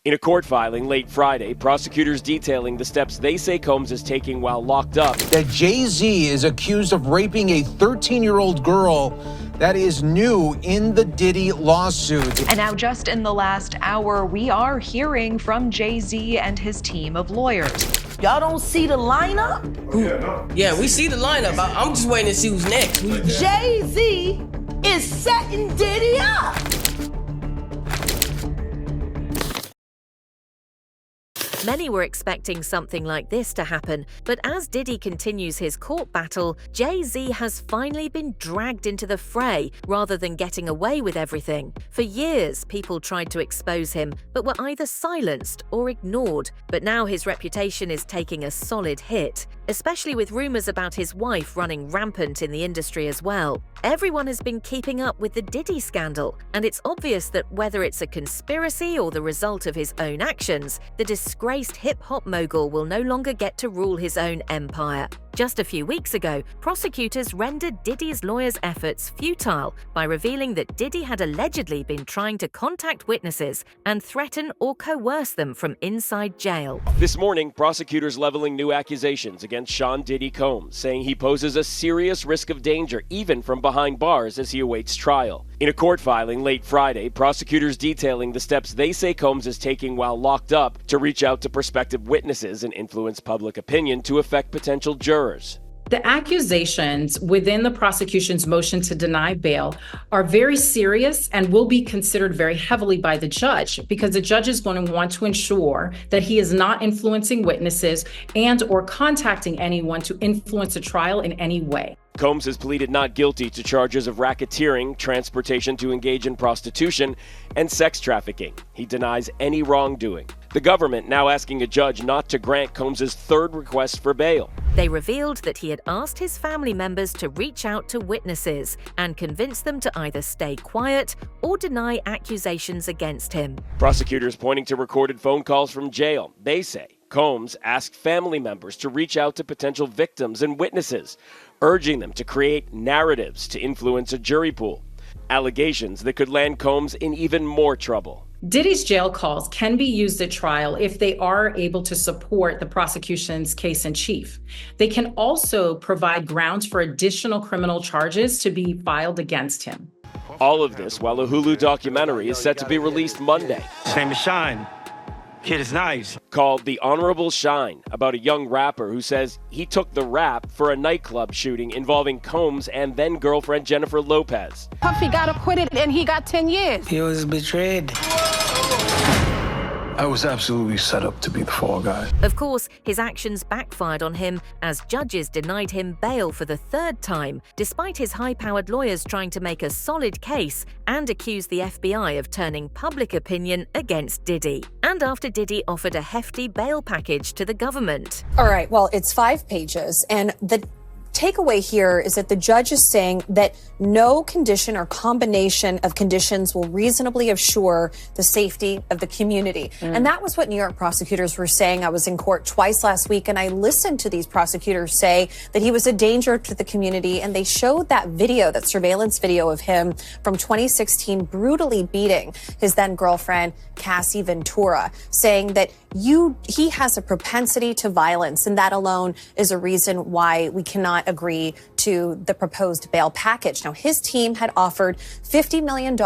In a court filing late Friday, prosecutors detailing the steps they say Combs is taking while locked up. That Jay-Z is accused of raping a 13-year-old girl. That is new in the Diddy lawsuit. And now just in the last hour, we are hearing from Jay-Z and his team of lawyers. Y'all don't see the lineup? Yeah, we see the lineup. I'm just waiting to see who's next. Jay-Z is setting Diddy up. Many were expecting something like this to happen, but as Diddy continues his court battle, Jay-Z has finally been dragged into the fray rather than getting away with everything. For years, people tried to expose him, but were either silenced or ignored. But now his reputation is taking a solid hit, especially with rumors about his wife running rampant in the industry as well. Everyone has been keeping up with the Diddy scandal, and it's obvious that whether it's a conspiracy or the result of his own actions, the disgraced hip-hop mogul will no longer get to rule his own empire. Just a few weeks ago, prosecutors rendered Diddy's lawyers' efforts futile by revealing that Diddy had allegedly been trying to contact witnesses and threaten or coerce them from inside jail. This morning, prosecutors leveling new accusations against Sean Diddy Combs, saying he poses a serious risk of danger even from behind bars as he awaits trial. In a court filing late Friday, prosecutors detailing the steps they say Combs is taking while locked up to reach out to prospective witnesses and influence public opinion to affect potential jurors. The accusations within the prosecution's motion to deny bail are very serious and will be considered very heavily by the judge, because the judge is going to want to ensure that he is not influencing witnesses and or contacting anyone to influence a trial in any way. Combs has pleaded not guilty to charges of racketeering, transportation to engage in prostitution, and sex trafficking. He denies any wrongdoing. The government now asking a judge not to grant Combs' third request for bail. They revealed that he had asked his family members to reach out to witnesses and convince them to either stay quiet or deny accusations against him. Prosecutors pointing to recorded phone calls from jail. They say Combs asked family members to reach out to potential victims and witnesses, urging them to create narratives to influence a jury pool. Allegations that could land Combs in even more trouble. Diddy's jail calls can be used at trial if they are able to support the prosecution's case in chief. They can also provide grounds for additional criminal charges to be filed against him. All of this while a Hulu documentary is set to be released Monday. His name is Shine. Kid is nice. Called The Honorable Shine, about a young rapper who says he took the rap for a nightclub shooting involving Combs and then girlfriend Jennifer Lopez. Puffy got acquitted and he got 10 years. He was betrayed. I was absolutely set up to be the fall guy. Of course, his actions backfired on him as judges denied him bail for the third time, despite his high-powered lawyers trying to make a solid case and accuse the FBI of turning public opinion against Diddy. And after Diddy offered a hefty bail package to the government. All right, well, it's 5 pages, and the takeaway here is that the judge is saying that no condition or combination of conditions will reasonably assure the safety of the community. And that was what New York prosecutors were saying. I was in court twice last week, and I listened to these prosecutors say that he was a danger to the community. And they showed that video, that surveillance video of him from 2016, brutally beating his then girlfriend, Cassie Ventura, saying that he has a propensity to violence. And that alone is a reason why we cannot agree to the proposed bail package. Now, his team had offered $50 million,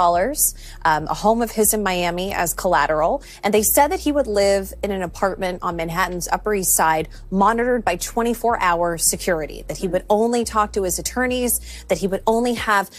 a home of his in Miami as collateral, and they said that he would live in an apartment on Manhattan's Upper East Side, monitored by 24-hour security, that he would only talk to his attorneys, that he would only have,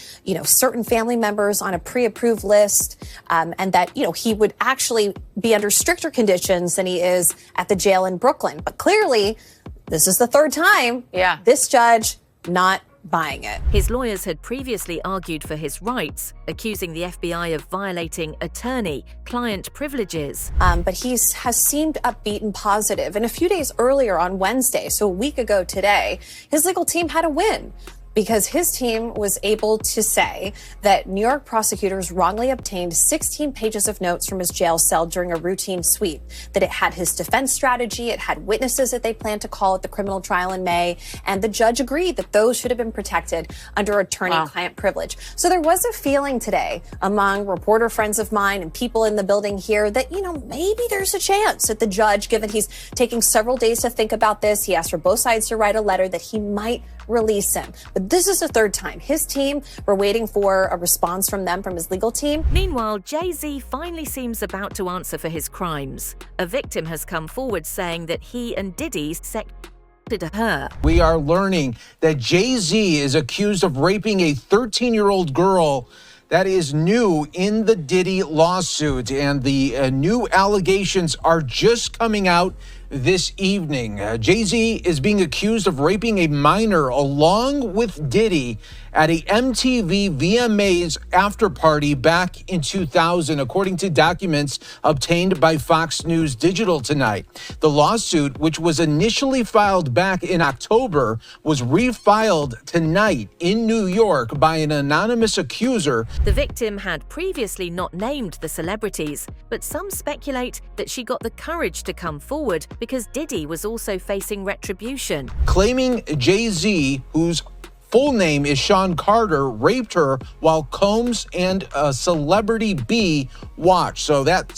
certain family members on a pre-approved list, and that, he would actually be under stricter conditions than he is at the jail in Brooklyn. But clearly, this is the third time this judge not buying it. His lawyers had previously argued for his rights, accusing the FBI of violating attorney-client privileges. But he has seemed upbeat and positive. And a few days earlier on Wednesday, so a week ago today, his legal team had a win. because his team was able to say that New York prosecutors wrongly obtained 16 pages of notes from his jail cell during a routine sweep, that it had his defense strategy, it had witnesses that they planned to call at the criminal trial in May, and the judge agreed that those should have been protected under attorney-client privilege. So there was a feeling today among reporter friends of mine and people in the building here that, maybe there's a chance that the judge, given he's taking several days to think about this, he asked for both sides to write a letter, that he might release him. But this is the third time. His team, we're waiting for a response from them, from his legal team. Meanwhile, Jay-Z finally seems about to answer for his crimes. A victim has come forward saying that he and Diddy sected her. We are learning that Jay-Z is accused of raping a 13-year-old girl. That is new in the Diddy lawsuit, and the new allegations are just coming out this evening. Jay-Z is being accused of raping a minor along with Diddy at a MTV VMAs after party back in 2000, according to documents obtained by Fox News Digital tonight. The lawsuit, which was initially filed back in October, was refiled tonight in New York by an anonymous accuser. The victim had previously not named the celebrities, but some speculate that she got the courage to come forward because Diddy was also facing retribution. Claiming Jay-Z, whose full name is Sean Carter, raped her while Combs and Celebrity B watched. So that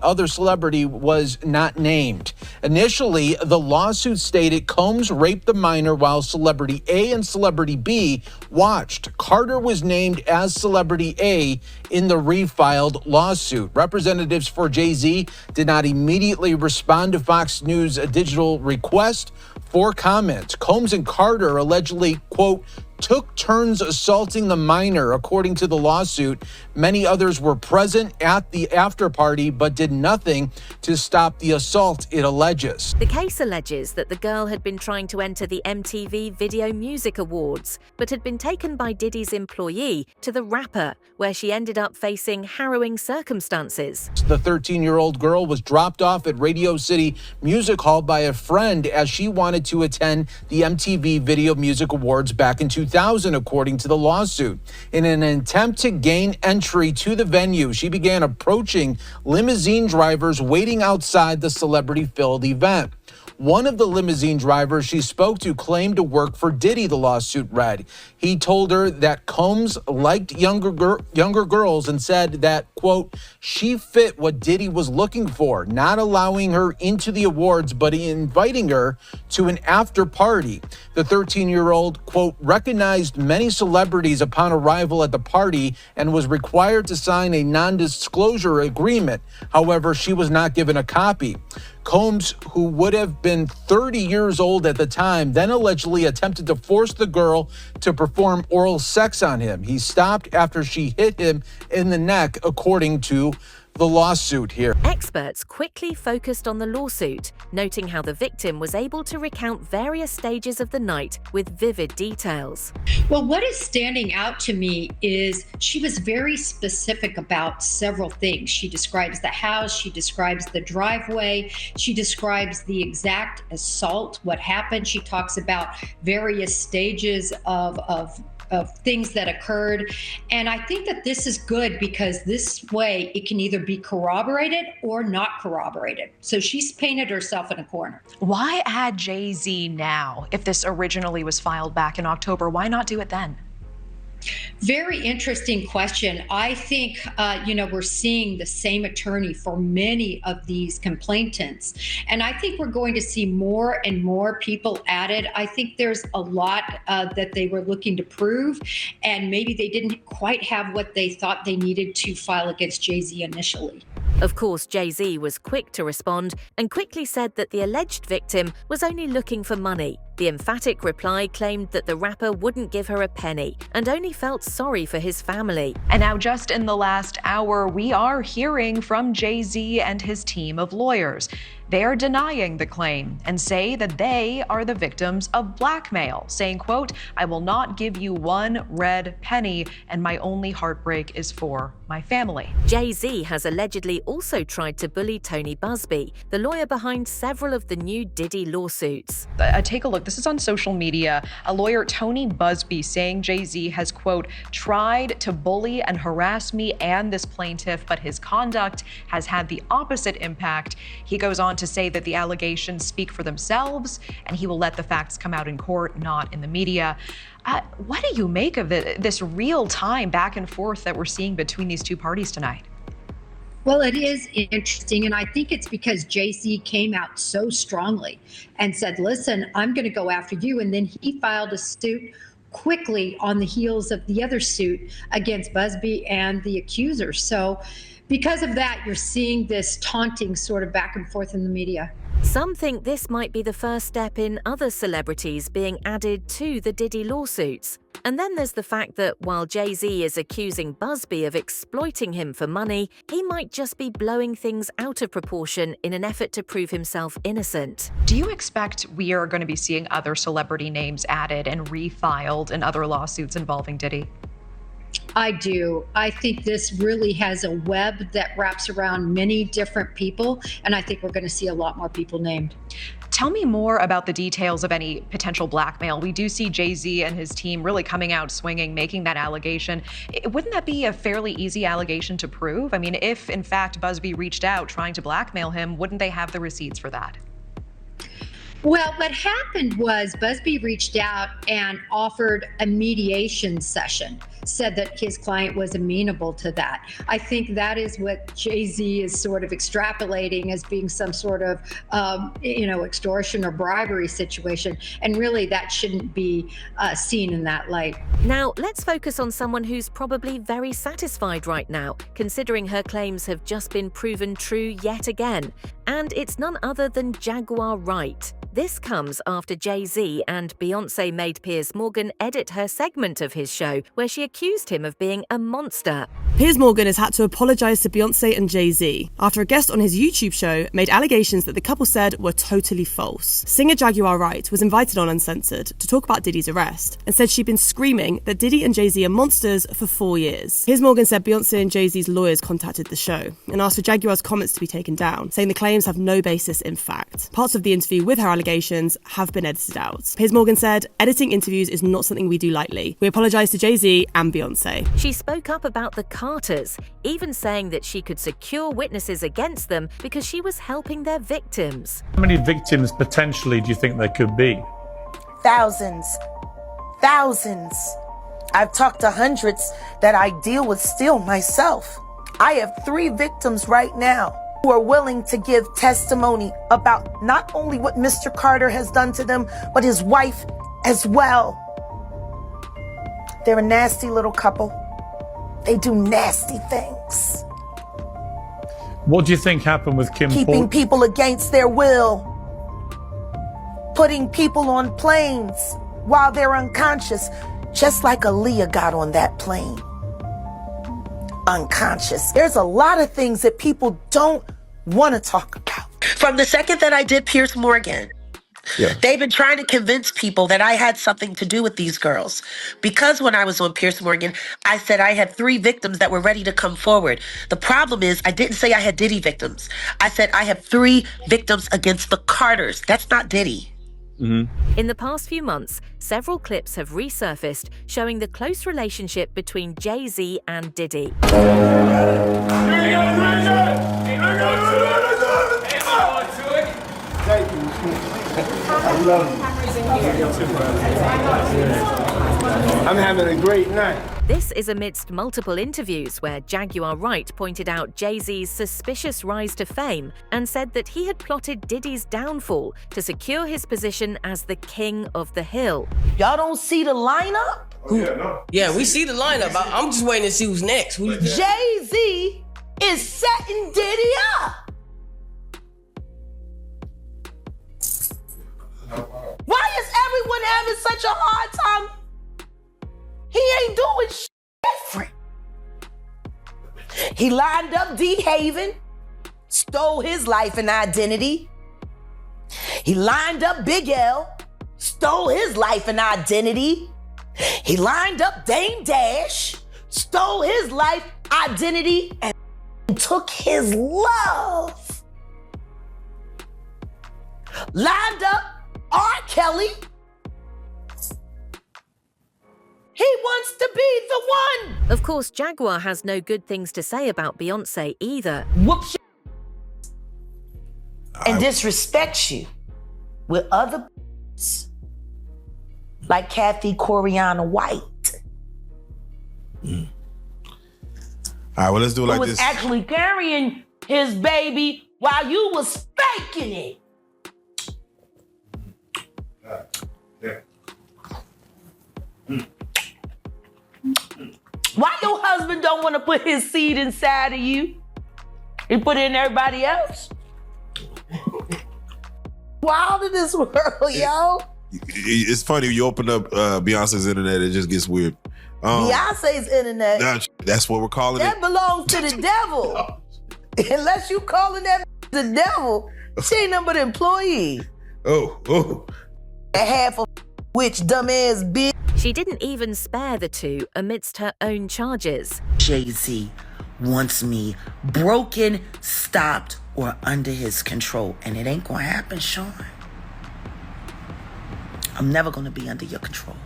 other celebrity was not named. Initially, the lawsuit stated Combs raped the minor while Celebrity A and Celebrity B watched. Carter was named as Celebrity A in the refiled lawsuit. Representatives for Jay-Z did not immediately respond to Fox News Digital request for comment. Combs and Carter allegedly, quote, took turns assaulting the minor, according to the lawsuit. Many others were present at the after party but did nothing to stop the assault, it alleges. The case alleges that the girl had been trying to enter the MTV Video Music Awards, but had been taken by Diddy's employee to the rapper, where she ended up facing harrowing circumstances. The 13-year-old girl was dropped off at Radio City Music Hall by a friend as she wanted to attend the MTV Video Music Awards back in 2000, according to the lawsuit. In an attempt to gain entry to the venue, she began approaching limousine drivers waiting outside the celebrity-filled event. One of the limousine drivers she spoke to claimed to work for Diddy, the lawsuit read. He told her that Combs liked younger girls and said that, quote, she fit what Diddy was looking for, not allowing her into the awards, but inviting her to an after party. The 13-year-old, quote, recognized many celebrities upon arrival at the party and was required to sign a non-disclosure agreement. However, she was not given a copy. Combs, who would have been 30 years old at the time, then allegedly attempted to force the girl to perform oral sex on him. He stopped after she hit him in the neck, according to the lawsuit here. Experts quickly focused on the lawsuit, noting how the victim was able to recount various stages of the night with vivid details. Well, what is standing out to me is she was very specific about several things. She describes the house, she describes the driveway, she describes the exact assault, what happened. She talks about various stages of things that occurred. And I think that this is good because this way it can either be corroborated or not corroborated. So she's painted herself in a corner. Why add Jay-Z now? If this originally was filed back in October, why not do it then? Very interesting question. I think, we're seeing the same attorney for many of these complainants. And I think we're going to see more and more people added. I think there's a lot that they were looking to prove, and maybe they didn't quite have what they thought they needed to file against Jay-Z initially. Of course, Jay-Z was quick to respond and quickly said that the alleged victim was only looking for money. The emphatic reply claimed that the rapper wouldn't give her a penny and only felt sorry for his family. And now, just in the last hour, we are hearing from Jay-Z and his team of lawyers. They are denying the claim and say that they are the victims of blackmail, saying, quote, I will not give you one red penny, and my only heartbreak is for my family. Jay-Z has allegedly also tried to bully Tony Busby, the lawyer behind several of the new Diddy lawsuits. Take a look. This is on social media. A lawyer, Tony Busby, saying Jay-Z has, quote, tried to bully and harass me and this plaintiff, but his conduct has had the opposite impact. He goes on to say that the allegations speak for themselves and he will let the facts come out in court, not in the media. What do you make of this real-time back and forth that we're seeing between these two parties tonight? Well, it is interesting, and I think it's because Jay-Z came out so strongly and said, listen, I'm going to go after you, and then he filed a suit quickly on the heels of the other suit against Busby and the accusers. So because of that, you're seeing this taunting sort of back and forth in the media. Some think this might be the first step in other celebrities being added to the Diddy lawsuits. And then there's the fact that while Jay-Z is accusing Busby of exploiting him for money, he might just be blowing things out of proportion in an effort to prove himself innocent. Do you expect we are going to be seeing other celebrity names added and refiled in other lawsuits involving Diddy? I do. I think this really has a web that wraps around many different people, and I think we're going to see a lot more people named. Tell me more about the details of any potential blackmail. We do see Jay-Z and his team really coming out swinging, making that allegation. Wouldn't that be a fairly easy allegation to prove? I mean, if in fact Busby reached out trying to blackmail him, wouldn't they have the receipts for that? Well, what happened was Busby reached out and offered a mediation session, said that his client was amenable to that. I think that is what Jay-Z is sort of extrapolating as being some sort of, extortion or bribery situation. And really, that shouldn't be seen in that light. Now, let's focus on someone who's probably very satisfied right now, considering her claims have just been proven true yet again. And it's none other than Jaguar Wright. This comes after Jay-Z and Beyoncé made Piers Morgan edit her segment of his show where she accused him of being a monster. Piers Morgan has had to apologise to Beyoncé and Jay-Z after a guest on his YouTube show made allegations that the couple said were totally false. Singer Jaguar Wright was invited on Uncensored to talk about Diddy's arrest and said she'd been screaming that Diddy and Jay-Z are monsters for 4 years. Piers Morgan said Beyoncé and Jay-Z's lawyers contacted the show and asked for Jaguar's comments to be taken down, saying the claims have no basis in fact. Parts of the interview with her allegations have been edited out. Piers Morgan said, editing interviews is not something we do lightly. We apologise to Jay-Z and Beyoncé. She spoke up about the Carters, even saying that she could secure witnesses against them because she was helping their victims. How many victims potentially do you think there could be? Thousands. Thousands. I've talked to hundreds that I deal with still myself. I have 3 victims right now who are willing to give testimony about not only what Mr. Carter has done to them, but his wife as well. They're a nasty little couple. They do nasty things. What do you think happened with Kim Keeping people against their will. Putting people on planes while they're unconscious, just like Aaliyah got on that plane. Unconscious. There's a lot of things that people don't want to talk about. From the second that I did Piers Morgan, they've been trying to convince people that I had something to do with these girls. Because when I was on Piers Morgan, I said I had 3 victims that were ready to come forward. The problem is I didn't say I had Diddy victims. I said I have 3 victims against the Carters. That's not Diddy. Mm-hmm. In the past few months, several clips have resurfaced showing the close relationship between Jay-Z and Diddy. I love you. I'm having a great night. This is amidst multiple interviews where Jaguar Wright pointed out Jay-Z's suspicious rise to fame and said that he had plotted Diddy's downfall to secure his position as the king of the hill. Y'all don't see the lineup? Yeah, we see the lineup. I'm just waiting to see who's next. Jay-Z is setting Diddy up. Why is everyone having such a hard time? He ain't doing shit different. He lined up D. Haven, stole his life and identity. He lined up Big L, stole his life and identity. He lined up Dame Dash, stole his life, identity, and took his love, lined up R. Kelly. He wants to be the one. Of course, Jaguar has no good things to say about Beyoncé either. Whoops. And disrespects you with other like Kathy Coriana White. All right, well, let's do it like who was this. actually carrying his baby while you was faking it. Why your husband don't want to put his seed inside of you? He put it in everybody else. Wild in this world, yo. It's funny, you open up Beyonce's internet, it just gets weird. Beyonce's internet. Nah, that's what we're calling that it. belongs to the devil. Unless you calling that the devil, she ain't nothing but an employee. Oh. A half of which dumbass bitch. She didn't even spare the two amidst her own charges. Jay-Z wants me broken, stopped, or under his control. And it ain't gonna happen, Sean. I'm never gonna be under your control.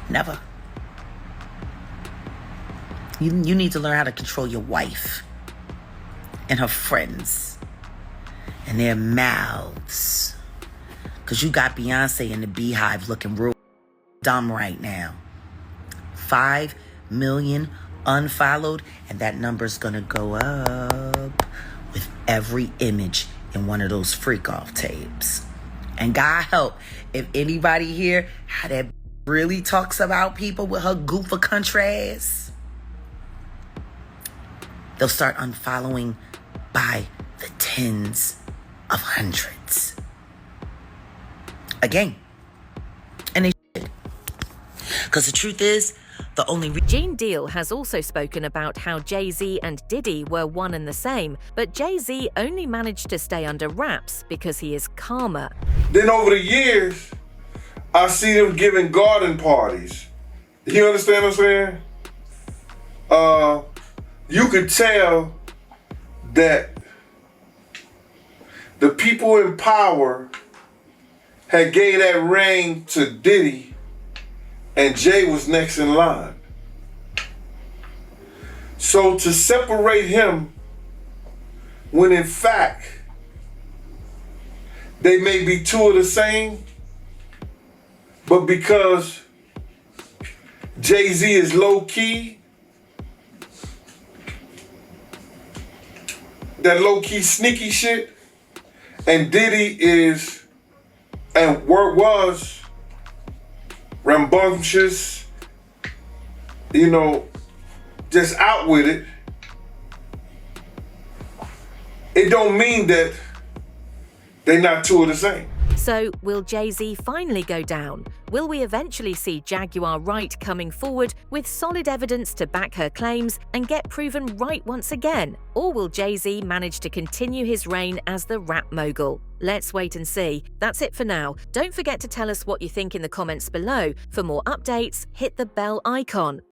Never. You need to learn how to control your wife and her friends and their mouths. Because you got Beyonce in the beehive looking real dumb right now. 5 million unfollowed, and that number's gonna go up with every image in one of those freak-off tapes. And God help, if anybody here how that really talks about people with her goof of country ass, they'll start unfollowing by the tens of hundreds. Again. And they should. Because the truth is, the only Gene Deal has also spoken about how Jay-Z and Diddy were one and the same, but Jay-Z only managed to stay under wraps because he is calmer. Then over the years, I see them giving garden parties. You understand what I'm saying? You could tell that the people in power had gave that reign to Diddy, and Jay was next in line. So to separate him, when in fact, they may be two of the same, but because Jay-Z is low-key, that low-key sneaky shit, and Diddy is, and was rambunctious, just out with it. It don't mean that they're not two of the same. So, will Jay-Z finally go down? Will we eventually see Jaguar Wright coming forward with solid evidence to back her claims and get proven right once again? Or will Jay-Z manage to continue his reign as the rap mogul? Let's wait and see. That's it for now. Don't forget to tell us what you think in the comments below. For more updates, hit the bell icon.